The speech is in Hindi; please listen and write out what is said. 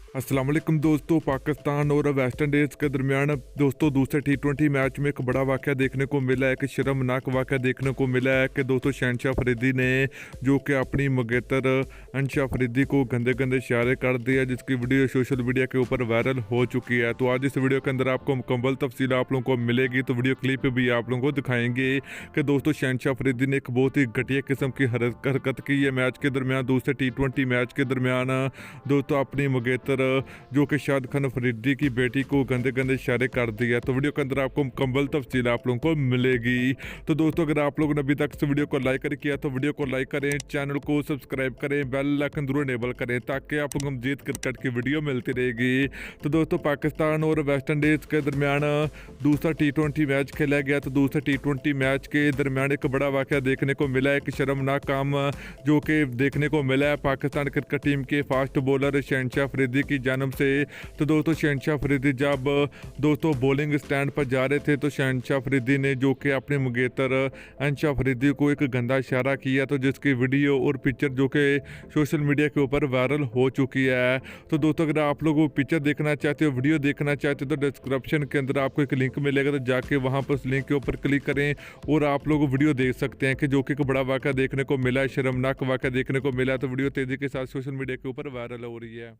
अस्सलाम वालेकुम दोस्तों। पाकिस्तान और वेस्ट इंडीज़ के दरमियान दोस्तों दूसरे T20 मैच में एक बड़ा वाक़या देखने को मिला है, एक शर्मनाक वाक़या देखने को मिला है कि दोस्तों शहनशाह अफरीदी ने जो कि अपनी मंगेतर अंशा अफरीदी को गंदे गंदे इशारे कर दिया, जिसकी वीडियो सोशल मीडिया के ऊपर वायरल हो चुकी है। तो आज इस वीडियो के अंदर आपको मुकम्मल तफसील आप लोगों को मिलेगी, तो वीडियो क्लिप भी आप लोगों को दिखाएंगे कि दोस्तों शहनशाह अफरीदी ने एक बहुत ही घटिया किस्म की हरकत की है मैच के दरमियान, दूसरे T20 मैच के दरमियान दोस्तों अपनी मंगेतर जो कि शाद खान अफरीदी की बेटी को गंदे गंदे इशारे कर दिया। तो वीडियो के अंदर आपको मुकम्मल तफसील आप लोगों को मिलेगी। तो दोस्तों अगर आप लोगों ने अभी तक इस वीडियो को लाइक कर किया तो वीडियो को लाइक करें, चैनल को सब्सक्राइब करें, बेल आइकन जरूर इनेबल करें ताकि आप लोगों को मजीद क्रिकेट की वीडियो मिलती रहेगी। तो दोस्तों पाकिस्तान और वेस्ट इंडीज़ के दरमियान दूसरा T20 मैच खेला गया। तो दूसरे T20 मैच के दरमियान एक बड़ा वाक़या देखने को मिला है, एक शर्मनाक काम जो कि देखने को मिला है पाकिस्तान क्रिकेट टीम के फास्ट बॉलर शहनशाह अफरीदी की जानब से। तो दोस्तों शहनशाह अफरीदी जब दोस्तों बॉलिंग स्टैंड पर जा रहे थे तो शहनशाह अफरीदी ने जो कि अपने मंगेतर अंशा अफरीदी को एक गंदा इशारा किया, तो जिसकी वीडियो और पिक्चर जो कि सोशल मीडिया के ऊपर वायरल हो चुकी है। तो दोस्तों अगर आप लोग वो पिक्चर देखना चाहते हो, वीडियो देखना चाहते हो, तो डिस्क्रिप्शन के अंदर आपको एक लिंक मिलेगा, तो जाके वहाँ पर उस लिंक के ऊपर क्लिक करें और आप लोग वीडियो देख सकते हैं कि जो कि एक बड़ा वाक़या देखने को मिला है, शर्मनाक वाक़या देखने को मिला है। तो वीडियो तेज़ी के साथ सोशल मीडिया के ऊपर वायरल हो रही है।